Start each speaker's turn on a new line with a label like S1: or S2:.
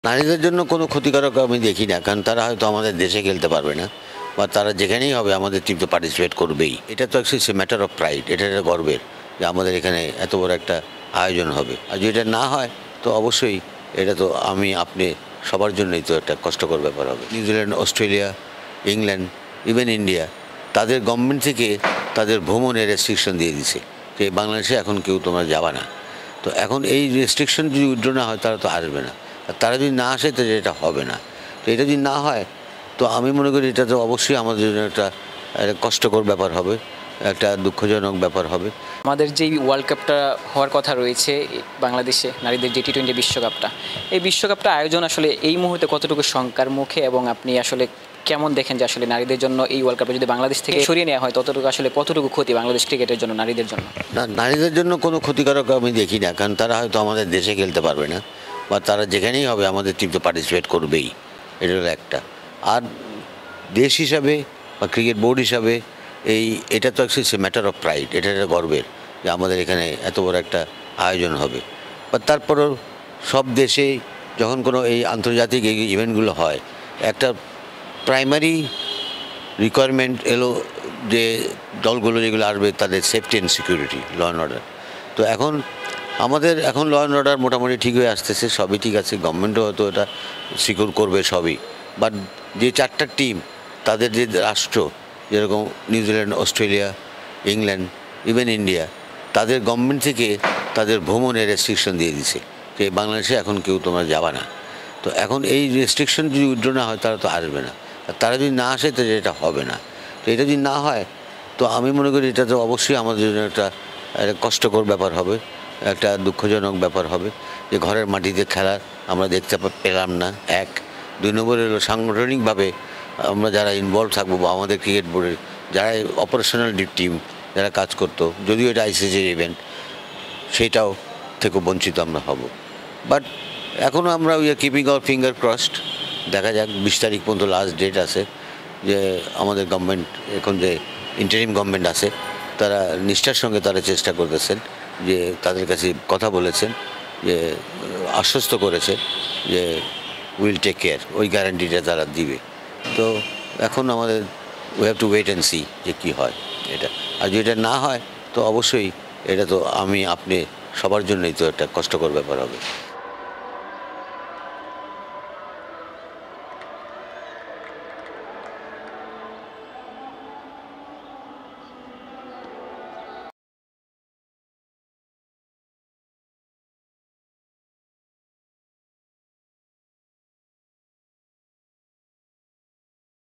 S1: নারীদের জন্য কোনো ক্ষতিকারক আমি দেখি না, কারণ তারা হয়তো আমাদের দেশে খেলতে পারবে না, বা তারা যেখানেই হবে আমাদের টিম তো পার্টিসিপেট করবেই। এটা তো অ্যাকচুয়ালি ম্যাটার অফ প্রাইড, এটা একটা গর্বের যে আমাদের এখানে এত বড় একটা আয়োজন হবে। আর যদি এটা না হয় তো অবশ্যই এটা তো আপনি সবার জন্যই তো একটা কষ্টকর ব্যাপার হবে। New Zealand, Australia, England, even India, তাদের গভর্নমেন্ট থেকে তাদের ভ্রমণের রেস্ট্রিকশন দিয়ে দিছে যে বাংলাদেশে এখন কেউ তোমরা যাবা না। তো এখন এই রেস্ট্রিকশন যদি উইথড্র না হয় তারা তো আসবে না, আর তারা যদি না আসে তো এটা হবে না। তো এটা যদি না হয় তো আমি মনে করি এটা তো অবশ্যই আমাদের জন্য একটা কষ্টকর ব্যাপার হবে, একটা দুঃখজনক ব্যাপার হবে।
S2: আমাদের যেই ওয়ার্ল্ড কাপটা হওয়ার কথা রয়েছে বাংলাদেশে, নারীদের যে টি-20 বিশ্বকাপটা, এই বিশ্বকাপটা আয়োজন আসলে এই মুহূর্তে কতটুকু শঙ্কার মুখে, এবং আপনি আসলে কেমন দেখেন যে আসলে নারীদের জন্য এই ওয়ার্ল্ড কাপে যদি বাংলাদেশ থেকে সরিয়ে নেওয়া হয় ততটুকু আসলে কতটুকু ক্ষতি বাংলাদেশ ক্রিকেটের জন্য, নারীদের জন্য?
S1: না, নারীদের জন্য কোনো ক্ষতিকারক আমি দেখি না, কারণ তারা হয়তো আমাদের দেশে খেলতে পারবে না, বা তারা যেখানেই হবে আমাদের টিম তো পার্টিসিপেট করবেই। এটা হলো একটা। আর দেশ হিসাবে বা ক্রিকেট বোর্ড হিসাবে এটা তো অ্যাকচুয়ালি ম্যাটার অফ প্রাইড, এটা একটা গর্বের যে আমাদের এখানে এত বড় একটা আয়োজন হবে। বা তারপরেও সব দেশে যখন কোনো এই আন্তর্জাতিক এই ইভেন্টগুলো হয়, একটা প্রাইমারি রিকোয়ারমেন্ট এলো যে দলগুলো যেগুলো আসবে তাদের safety and security, law and order. তো আমাদের এখন ল অ্যান্ড অর্ডার মোটামুটি ঠিক হয়ে আসতেছে, সবই ঠিক আছে, গভর্নমেন্টও হয়তো এটা সিকিউর করবে সবই। বাট যে চারটা টিম, তাদের যে রাষ্ট্র, যেরকম New Zealand, Australia, England, even India, তাদের গভর্নমেন্ট থেকে তাদের ভ্রমণের রেস্ট্রিকশন দিয়ে দিছে যে বাংলাদেশে এখন কেউ তোমরা যাবা না। তো এখন এই রেস্ট্রিকশন যদি উইথড্র না হয় তারা তো আসবে না, আর তারা যদি না আসে তো এটা হবে না। তো এটা যদি না হয় তো আমি মনে করি এটা তো অবশ্যই আমাদের জন্য একটা কষ্টকর ব্যাপার হবে, একটা দুঃখজনক ব্যাপার হবে যে ঘরের মাটিতে খেলা আমরা দেখতে পেলাম না। এক, দুই নম্বর হলো সাংগঠনিকভাবে আমরা যারা ইনভলভ থাকবো, বা আমাদের ক্রিকেট বোর্ডের যারা অপারেশনাল টিম যারা কাজ করতো, যদিও এটা আইসিসির ইভেন্ট, সেইটাও থেকে বঞ্চিত আমরা হব। বাট এখনও আমরা we are keeping our finger crossed. দেখা যাক, 20 তারিখ পর্যন্ত লাস্ট ডেট আছে, যে আমাদের গভর্নমেন্ট, এখন যে ইন্টারিম গভর্নমেন্ট আছে, তারা নিষ্ঠার সঙ্গে তারা চেষ্টা করতেছেন, যে তাদের কাছে কথা বলেছেন, যে আশ্বস্ত করেছে যে উইল টেক কেয়ার, ওই গ্যারান্টিটা তারা দিবে। তো এখন আমাদের we have to wait and see যে কী হয় এটা। আর যদি এটা না হয় তো অবশ্যই এটা তো আপনি সবার জন্যই তো একটা কষ্টকর ব্যাপার হবে।